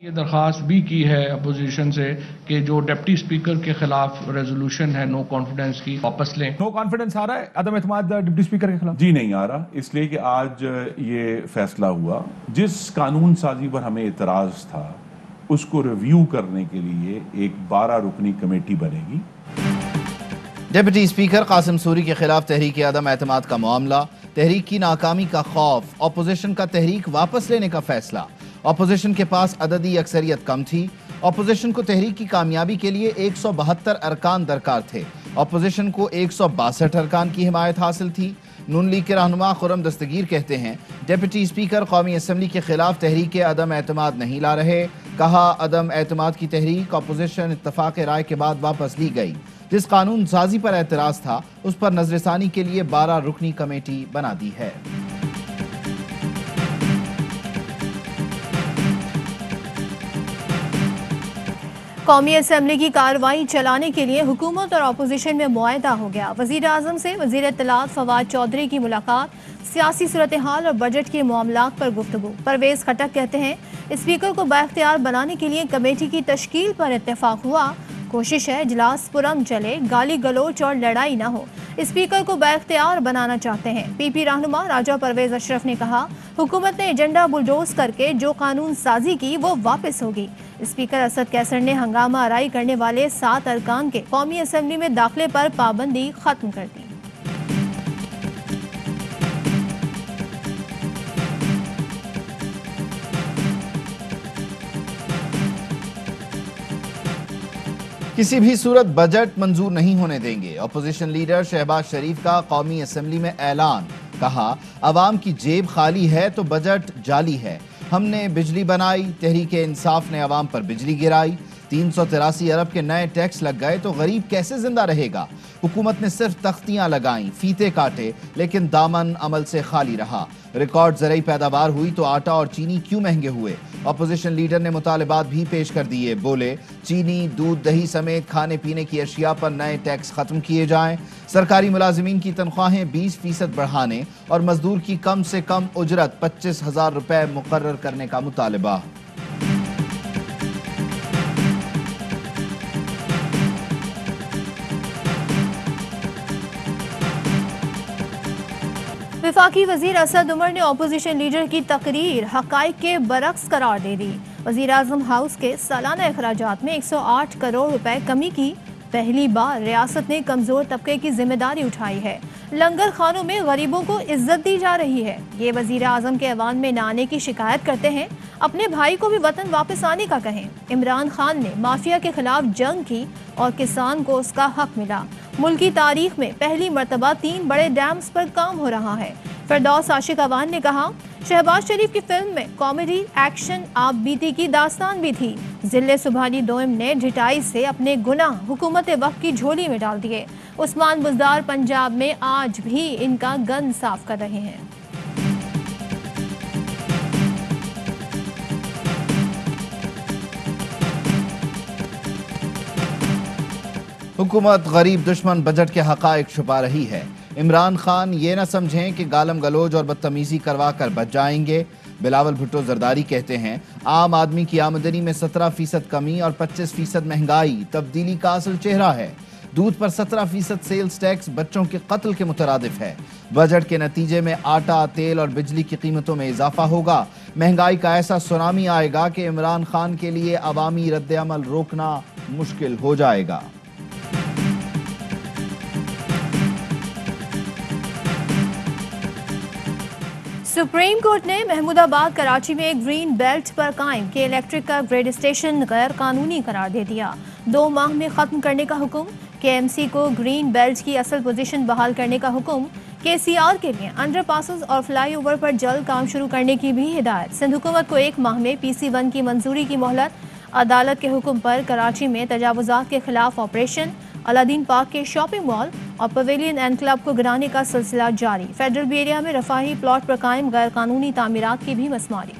ये दरख्वास्त भी की है अपोजिशन से कि जो डिप्टी स्पीकर के खिलाफ रेजोल्यूशन है नो कॉन्फिडेंस की वापस लें। नो कॉन्फिडेंस आ रहा है अदम एतमाद डिप्टी स्पीकर के खिलाफ? जी नहीं आ रहा, इसलिए कि आज ये फैसला हुआ जिस कानून साजी पर हमें इतराज था उसको रिव्यू करने के लिए एक 12 रुकनी कमेटी बनेगी। डिप्टी स्पीकर कासिम सूरी के खिलाफ तहरीक अदम एतमाद का मामला, तहरीक की नाकामी का खौफ, अपोजिशन का तहरीक वापस लेने का फैसला। अपोजिशन के पास अददी अक्सरियत कम थी। अपोजिशन को तहरीक की कामयाबी के लिए 172 अरकान दरकार थे। अपोजिशन को 162 अरकान की हिमायत हासिल थी। नून लीग के रहनुमा खुर्रम दस्तगीर कहते हैं डिप्टी स्पीकर कौमी असम्बली के खिलाफ तहरीक अदम एतमाद नहीं ला रहे। कहा अदम एतमाद की तहरीक अपोजिशन इत्तफाक राय के बाद वापस ली गई। जिस कानून साजी पर एतराज था उस पर नजरसानी के लिए 12 रुकनी कमेटी बना दी है। कौमी असम्बली की कार्रवाई चलाने के लिए हुकूमत और अपोजिशन में मुआहदा हो गया। वजीर आजम से वजीर इत्तलात फवाद चौधरी की मुलाकात, सियासी सूरत हाल और बजट के मामलात पर गुफ्तगू। परवेज खटक कहते हैं स्पीकर को बाख्तियार बनाने के लिए कमेटी की तश्कील पर इत्तेफाक हुआ। कोशिश है इजलास पुरअमन चले, गाली गलोच और लड़ाई न हो। स्पीकर को बाख्तियार बनाना चाहते हैं। पीपी रहनुमा राजा परवेज अशरफ ने कहा हुकूमत ने एजेंडा बुलडोज करके जो कानून साजी की वो वापस होगी। स्पीकर असद कैसर ने हंगामा आराई करने वाले 7 अरकान के कौमी असम्बली में दाखिले पर पाबंदी खत्म कर दी। किसी भी सूरत बजट मंजूर नहीं होने देंगे। अपोजिशन लीडर शहबाज शरीफ का कौमी असम्बली में ऐलान। कहा अवाम की जेब खाली है तो बजट जाली है। हमने बिजली बनाई, तहरीक इंसाफ ने अवाम पर बिजली गिराई। 383 अरब के नए टैक्स लग गए तो गरीब कैसे जिंदा रहेगा। हुकूमत ने सिर्फ तख्तियां लगाई, फीते काटे, लेकिन दामन अमल से खाली रहा। रिकॉर्ड ज़रई पैदावार हुई तो आटा और चीनी क्यों महंगे हुए। अपोजिशन लीडर ने मुतालबात भी पेश कर दिए। बोले चीनी, दूध, दही समेत खाने पीने की अशिया पर नए टैक्स खत्म किए जाएं। सरकारी मुलाजिमीन की तनख्वाहें 20% बढ़ाने और मजदूर की कम से कम उजरत 25,000 रुपए मुकर्रर करने का मुतालबा। वफाकी वजीर असद उमर ने अपोजिशन लीडर की तकरीर हकाइक के बरक्स करार दे दी। वजीर आजम हाउस के सालाना अखराजात में 108 करोड़ रुपए कमी की पहली बार रियासत ने कमजोर तबके की जिम्मेदारी उठाई है। लंगर खानों में गरीबों को इज्जत दी जा रही है। ये वजीर आजम के ऐवान में न आने की शिकायत करते हैं। अपने भाई को भी वतन वापस आने का कहें। इमरान खान ने माफिया के खिलाफ जंग की और किसान को उसका हक मिला। मुल्क की तारीख में पहली मरतबा 3 बड़े डैम्स पर काम हो रहा है। फिरदौस आशिक अवान ने कहा शहबाज शरीफ की फिल्म में कॉमेडी, एक्शन, आप बीती की दास्तान भी थी। जिले सुबहानी दोइम ने ढिठाई से अपने गुनाह हुकूमत वक्त की झोली में डाल दिए। उस्मान बुजदार पंजाब में आज भी इनका गन साफ कर रहे हैं। हुकूमत गरीब दुश्मन बजट के हकायक छुपा रही है। इमरान खान ये न समझें कि गालम गलोज और बदतमीजी करवा कर बच जाएंगे। बिलावल भुट्टो जरदारी कहते हैं आम आदमी की आमदनी में 17% कमी और 25% महंगाई तब्दीली का असल चेहरा है। दूध पर 17% सेल्स टैक्स बच्चों के कत्ल के मुतरादिफ है। बजट के नतीजे में आटा, तेल और बिजली की कीमतों में इजाफा होगा। महंगाई का ऐसा सुनामी आएगा कि इमरान खान के लिए अवामी रद्द-ए-अमल रोकना मुश्किल हो जाएगा। सुप्रीम कोर्ट ने महमूदाबाद कराची में एक ग्रीन बेल्ट पर कायम के इलेक्ट्रिक का ग्रेड स्टेशन गैर कानूनी करार दे दिया। 2 माह में खत्म करने का हुक्म। केएमसी को ग्रीन बेल्ट की असल पोजीशन बहाल करने का हुक्म। केसीआर के लिए अंडरपासेस और फ्लाईओवर पर जल्द काम शुरू करने की भी हिदायत। सिंध हुकूमत को 1 माह में PC1 की मंजूरी की मोहलत। अदालत के हुक्म पर कराची में तजावुजात के खिलाफ ऑपरेशन। अलादीन पार्क के शॉपिंग मॉल और पवेलियन एंड क्लब को गिराने का सिलसिला जारी। फेडरल बी एरिया में रफाही प्लॉट पर कायम गैर कानूनी तामीरात की भी मसमारी।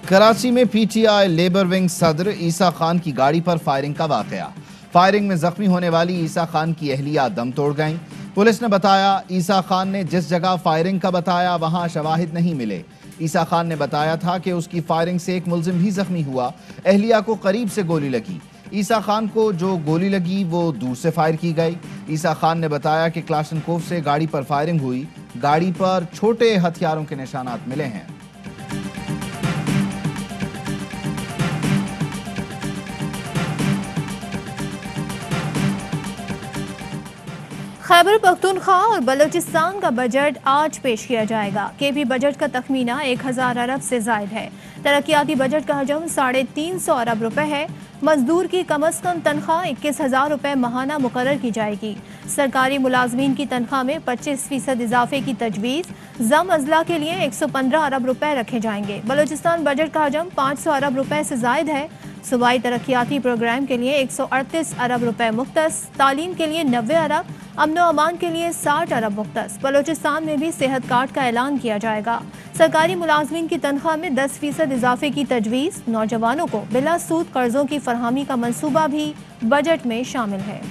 कराची में PTI लेबर विंग सदर ईसा खान की गाड़ी पर फायरिंग का वाकया। फायरिंग में जख्मी होने वाली ईसा खान की अहलिया दम तोड़ गईं। पुलिस ने बताया ईसा खान ने जिस जगह फायरिंग का बताया वहां शवाहिद नहीं मिले। ईसा खान ने बताया था कि उसकी फायरिंग से एक मुलजिम भी जख्मी हुआ। अहलिया को करीब से गोली लगी। ईसा खान को जो गोली लगी वो दूर से फायर की गई। ईसा खान ने बताया कि क्लाशनकोव से गाड़ी पर फायरिंग हुई। गाड़ी पर छोटे हथियारों के निशानात मिले हैं। खैबर पख्तूनख्वा और बलूचिस्तान का बजट आज पेश किया जाएगा। केबी बजट का तखमीना 1000 अरब से जायद है। तरक्याती बजट का हजम 350 अरब रुपए है। मजदूर की कम अज कम तनख्वाह 21,000 रुपए माहाना मुकर्रर की जाएगी। सरकारी मुलाजमीन की तनख्वाह में 25% इजाफे की तजवीज़। जम अजला के लिए 115 अरब रुपए रखे जाएंगे। बलूचिस्तान बजट का हजम 500 अरब रुपए से जायद है। सूबाई तरक्याती प्रोग्राम के लिए 138 अरब रुपए मुख्तस, तालीम के लिए 90 अरब, अमन व अमान के लिए 60 अरब मुख्तस। बलूचिस्तान में भी सेहत कार्ड का ऐलान किया जाएगा। सरकारी मुलाजमीन की तनख्वाह में 10% इजाफे की तजवीज़। नौजवानों को बिला सूद कर्जों की फरहमी का मंसूबा भी बजट में शामिल है।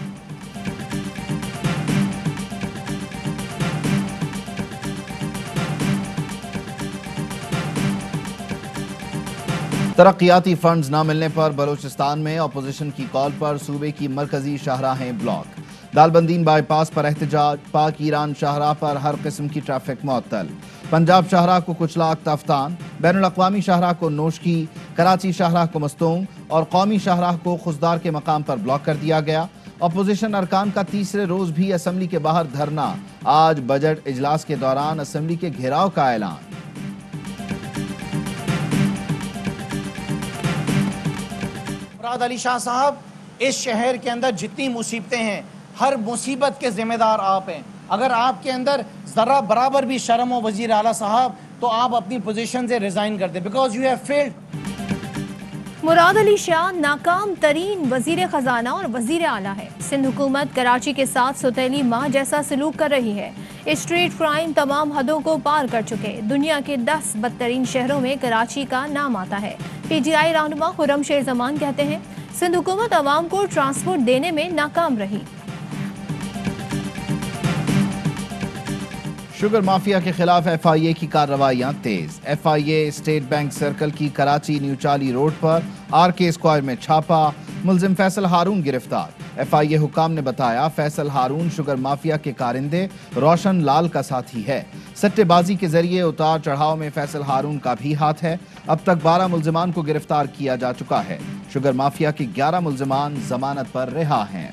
तरक्याती फंड्स न मिलने पर बलूचिस्तान में अपोजिशन की कॉल पर सूबे की मरकजी शाहराहें ब्लॉक। दालबंदीन बाईपास पर एहतजाज। पाक ईरान शाहराह पर हर किस्म की ट्रैफिक मुअत्तल। पंजाब शाहराह को कुचलाक तफ्तान। बैनुल अक़वामी शाहराह को नोशकी। कराची शाहराह को मस्तूंग और कौमी शाहराह को खुशदार के मकाम पर ब्लॉक कर दिया गया। अपोजिशन अरकान का तीसरे रोज भी असम्बली के बाहर धरना। आज बजट इजलास के दौरान असम्बली के घेराव का ऐलान। मुराद अली शाह साहब, इस शहर के अंदर जितनी मुसीबतें हैं, हर मुसीबत के जिम्मेदार आप हैं। अगर आपके अंदर जरा बराबर भी शर्म हो वजीर आला साहब, तो आप अपनी पोजीशन से रिजाइन कर दें, because you have failed. Murad Ali Shah नाकाम तरीन वजीर खजाना और वजीर आला है। सिंध हुकूमत कराची के साथ सौतेली माँ जैसा सलूक कर रही है। स्ट्रीट क्राइम तमाम हदों को पार कर चुके। दुनिया के 10 बदतरीन शहरों में कराची का नाम आता है। PGI रहनुमा खुर्रम शेर जमान कहते हैं, सिंध हुकूमत अवाम को ट्रांसपोर्ट देने में नाकाम रही। शुगर माफिया के खिलाफ FIA की कार्रवाइयां तेज। FIA स्टेट बैंक सर्कल की कराची न्यू चाली रोड पर RK स्क्वायर में छापा। मुलजिम फैसल हारून गिरफ्तार। FIA हुकाम ने बताया फैसल हारून शुगर माफिया के कारिंदे रोशन लाल का साथी है। सट्टेबाजी के जरिए उतार चढ़ाव में फैसल हारून का भी हाथ है। अब तक 12 मुलजिमान को गिरफ्तार किया जा चुका है। शुगर माफिया के 11 मुलजिमान जमानत पर रिहा हैं।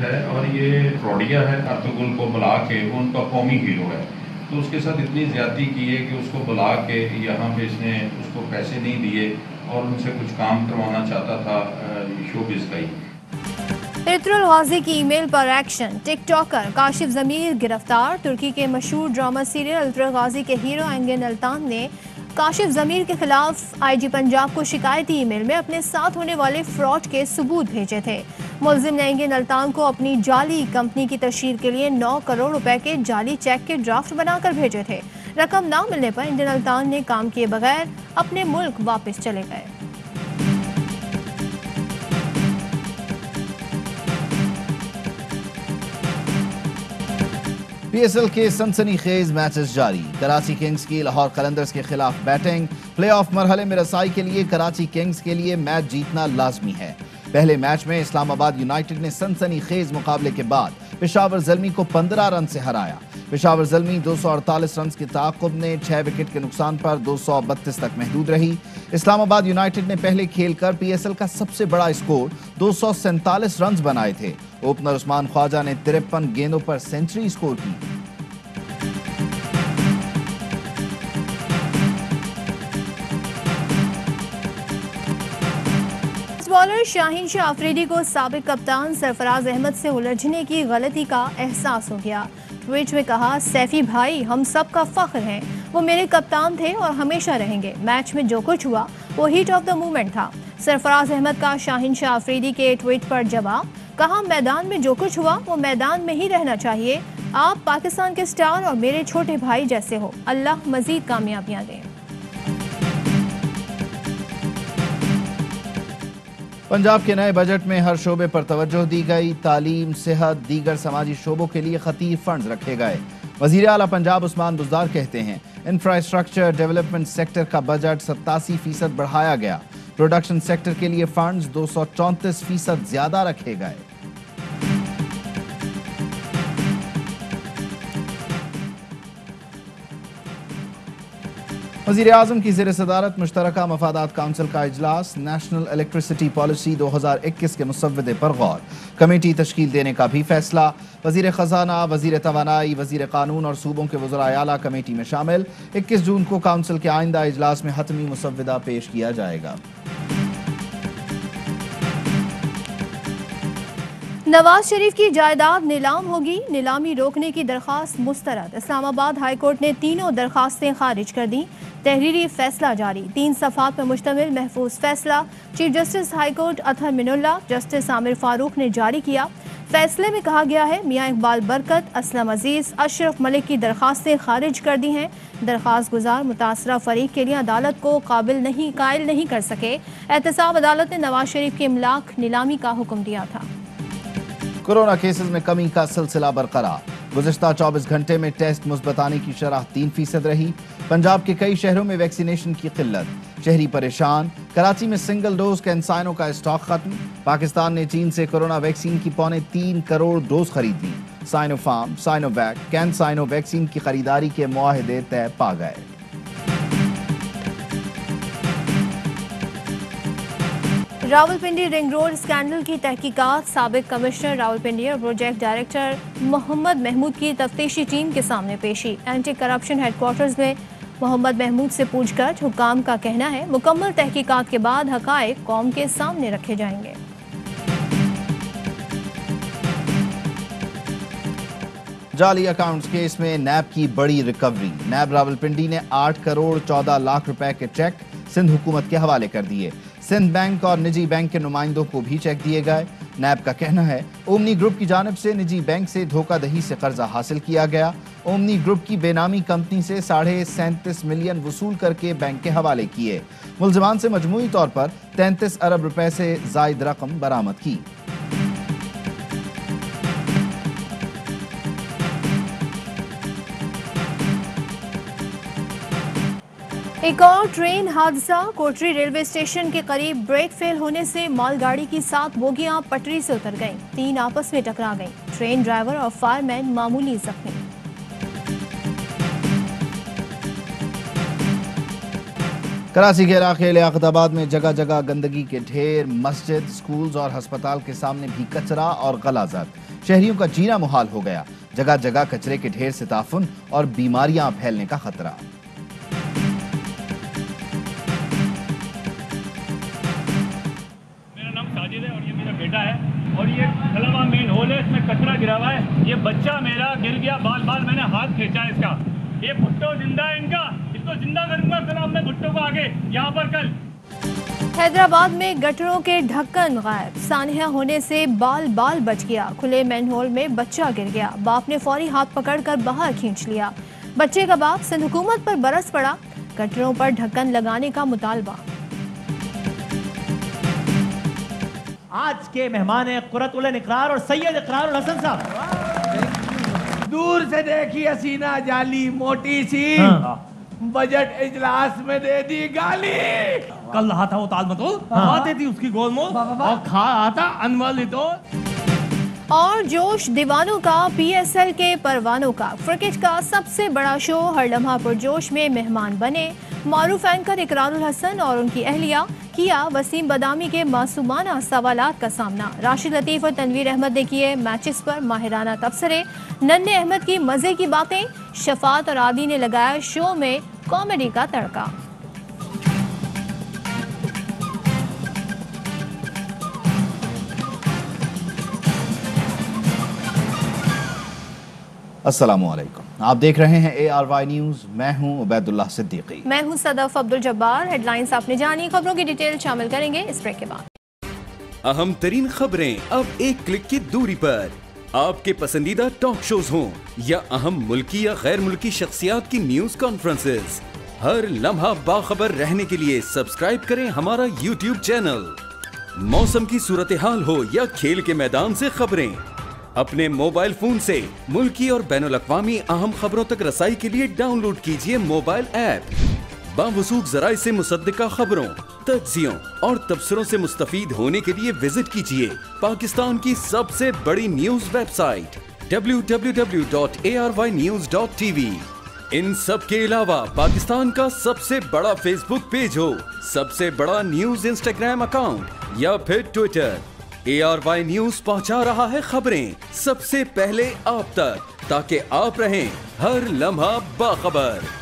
है और ये फ्रॉडिया है। अर्तुगरुल को बुला के उनका कौमी हीरो है, तो उसके साथ इतनी ज्यादती की है कि उसको बुला के यहाँ पे इसने उसको पैसे नहीं दिए और उनसे कुछ काम करवाना चाहता था शोबिज़ का ही। इतरुल गाजी की ईमेल पर एक्शन। टिकटॉकर काशिफ जमीर गिरफ्तार। तुर्की के मशहूर ड्रामा सीरियल इतरुल गाजी के हीरो एंगन अल्तान ने काशिफ जमीर के खिलाफ IG पंजाब को शिकायती ईमेल में अपने साथ होने वाले फ्रॉड के सबूत भेजे थे। मुलजिम ने एंगन अल्तान को अपनी जाली कंपनी की तशहीर के लिए 9 करोड़ रुपए के जाली चेक के ड्राफ्ट बनाकर भेजे थे। रकम ना मिलने पर एंगन अल्तान ने काम किए बगैर अपने मुल्क वापस चले गए। PSL के सनसनीखेज मैचेस जारी। कराची किंग्स की लाहौर कलंदर्स के खिलाफ बैटिंग। प्लेऑफ मरहले में रसाई के लिए कराची किंग्स के लिए मैच जीतना लाजमी है। पहले मैच में इस्लामाबाद यूनाइटेड ने सनसनीखेज मुकाबले के बाद पेशावर ज़ल्मी को 15 रन से हराया। पेशावर ज़ल्मी 248 रन की ताक़ुब ने 6 विकेट के नुकसान पर 232 तक महदूद रही। इस्लामाबाद यूनाइटेड ने पहले खेलकर PSL का सबसे बड़ा स्कोर 247 रन बनाए थे। ओपनर उस्मान ख्वाजा ने 53 गेंदों पर सेंचुरी स्कोर की। बॉलर शाहीन शाह अफरीदी को साबिक कप्तान सरफराज अहमद से उलझने की गलती का एहसास हो गया। ट्वीट में कहा, सैफी भाई हम सब का फख्र हैं, वो मेरे कप्तान थे और हमेशा रहेंगे। मैच में जो कुछ हुआ वो हीट ऑफ द मोमेंट था। सरफराज अहमद का शाहीन शाह अफरीदी के ट्वीट पर जवाब, कहा मैदान में जो कुछ हुआ वो मैदान में ही रहना चाहिए, आप पाकिस्तान के स्टार और मेरे छोटे भाई जैसे हो। अल्लाह मजीद कामयाबियां दें। पंजाब के नए बजट में हर शोबे पर तवज्जो दी गई। तालीम, सेहत, दीगर समाजी शोबों के लिए खतीर फंड्स रखे गए। वज़ीर आला पंजाब उस्मान बुज़दार कहते हैं इंफ्रास्ट्रक्चर डेवलपमेंट सेक्टर का बजट 87% बढ़ाया गया। प्रोडक्शन सेक्टर के लिए फंड्स 234% ज्यादा रखे गए। वज़ीर आज़म की ज़ेर सदारत मुश्तरका मफादात काउंसिल का इजलास। नेशनल इलेक्ट्रिसिटी पॉलिसी 2021 के मुसव्वदे पर गौर। कमेटी तश्कील देने का भी फैसला। वज़ीर ख़जाना, वज़ीर तवानाई, वज़ीर कानून और सूबों के वज़राए आला कमेटी में शामिल। 21 जून को काउंसिल के आइंदा इजलास में हतमी मुसव्वदा पेश किया जाएगा। नवाज शरीफ की जायदाद नीलाम होगी। नीलामी रोकने की दरखास्त मुस्तरद। इस्लामाबाद हाई कोर्ट ने तीनों दरखास्तें खारिज कर दी। तहरीरी फैसला जारी। 3 सफ़ात पर मुश्तमिल महफूज फैसला chief justice high court Athar Minallah, justice Aamir Farooq ने जारी किया। फैसले में कहा गया है मियां इकबाल बरकत, असलम अजीज, अशरफ मलिक की दरखास्तें खारिज कर दी हैं। दरखास्त गुजार मुतासरा फरीक के लिए अदालत को कायल नहीं कर सके। एहतसाब अदालत ने नवाज शरीफ के इमलाक नीलामी का हुक्म दिया था। कोरोना केसेस में कमी का सिलसिला बरकरार। गुज़िश्ता 24 घंटे में टेस्ट मुस्बत आने की शरह 3% रही। पंजाब के कई शहरों में वैक्सीनेशन की किल्लत, शहरी परेशान। कराची में सिंगल डोज कैंसाइनो का स्टॉक खत्म। पाकिस्तान ने चीन से कोरोना वैक्सीन की 3.25 करोड़ डोज खरीद ली। साइनोफार्म, साइनोवैक, कैंसाइनो वैक्सीन की खरीदारी के मुआहदे तय पा गए। रावलपिंडी रिंग रोड स्कैंडल की तहकीकात। साबिक कमिश्नर रावलपिंडी और प्रोजेक्ट डायरेक्टर मोहम्मद महमूद की तफ्तीशी टीम के सामने पेशी। एंटी करप्शन हेडक्वार्टर्स में मोहम्मद महमूद से पूछताछ। हुकाम का कहना है मुकम्मल तहकीकात के बाद हकायक कौम के सामने रखे जाएंगे। जाली अकाउंट्स केस में नैब की बड़ी रिकवरी। नैब रावलपिंडी ने 8 करोड़ 14 लाख रुपए के चेक सिंध हुकूमत के हवाले कर दिए। सिंध बैंक और निजी बैंक के नुमाइंदों को भी चेक दिए गए। नैब का कहना है ओमनी ग्रुप की जानिब से निजी बैंक से धोखाधड़ी से कर्जा हासिल किया गया। ओमनी ग्रुप की बेनामी कंपनी से 37.5 मिलियन वसूल करके बैंक के हवाले किए। मुल्जिमान से मजमूई तौर पर 33 अरब रुपए से जायद रकम बरामद की। एक और ट्रेन हादसा। कोटरी रेलवे स्टेशन के करीब ब्रेक फेल होने से मालगाड़ी की 7 बोगियां पटरी से उतर गईं। 3 आपस में टकरा गईं। ट्रेन ड्राइवर और फायरमैन मामूली जख्मी। कराची के इलाके लियाकताबाद में जगह जगह गंदगी के ढेर। मस्जिद, स्कूल्स और अस्पताल के सामने भी कचरा और गलाजत। शहरियों का जीना मुहाल हो गया। जगह जगह कचरे के ढेर से ताफुन और बीमारियां फैलने का खतरा। और ये मेरा बेटा है और ये खलवा मेन होल है, इसमें कचरा गिरा हुआ है। ये बच्चा मेरा गिर गया, बाल बाल मैंने हाथ खींचा है इसका। ये भुट्टो जिंदा है इनका, इसको जिंदा करूंगा फिर मैं भुट्टो को आगे यहाँ पर कल। हैदराबाद में गटरों के ढक्कन गायब। सानिया होने से बाल बाल बच गया। खुले मैनहोल में बच्चा गिर गया। बाप ने फौरी हाथ पकड़कर बाहर खींच लिया। बच्चे का बाप सिंध हुकूमत पर बरस पड़ा। गटरों पर ढक्कन लगाने का मुतालबा। आज के मेहमान हैं कुर्रतुल इकरार और सैयद इकरारुल हसन साहब। दूर से देखी हसीना जाली मोटी सी, बजट इजलास में दे दी गाली। कल रहा था वो तालमतोल, खाते थी उसकी गोलमोल और खा रहा था अनवल तो। और जोश दीवानों का, PSL के परवानों का। क्रिकेट का सबसे बड़ा शो हर लम्हा पुरजोश में मेहमान बने मारूफ एंकर इकरारुल हसन और उनकी अहलिया। किया वसीम बदामी के मासूमाना सवालात का सामना। राशिद लतीफ़ और तनवीर अहमद ने किए मैचेस पर माहिराना तबसरे। नन्हे अहमद की मज़े की बातें। शफात और आदि ने लगाया शो में कॉमेडी का तड़का। अस्सलामुअलैकुम, आप देख रहे हैं ARY न्यूज़। मैं हूं उबैदुल्लाह सिद्दीकी। मैं हूं सदफ अब्दुल जब्बार। हेडलाइंस आपने जानी, खबरों की डिटेल शामिल करेंगे इस ब्रेक के बाद। अहम तरीन खबरें अब एक क्लिक की दूरी पर। आपके पसंदीदा टॉक शोज हों या अहम मुल्की या गैर मुल्की शख्सियात की न्यूज कॉन्फ्रेंसेस, हर लम्हा बाखबर रहने के लिए सब्सक्राइब करें हमारा YouTube चैनल। मौसम की सूरत हाल हो या खेल के मैदान से खबरें, अपने मोबाइल फोन से मुल्की और बैनुल-अक़वामी अहम खबरों तक रसाई के लिए डाउनलोड कीजिए मोबाइल ऐप। बावसूख ज़राए से मुसद्दिका खबरों, तज्ज़ियों और तबसरों से मुस्तफ़ीद होने के लिए विजिट कीजिए पाकिस्तान की सबसे बड़ी न्यूज वेबसाइट www.arYnews.tv। इन सब के अलावा पाकिस्तान का सबसे बड़ा फेसबुक पेज हो, सबसे बड़ा न्यूज इंस्टाग्राम अकाउंट या फिर ट्विटर, ARY न्यूज पहुंचा रहा है खबरें सबसे पहले आप तक, ताकि आप रहें हर लम्हा बाखबर।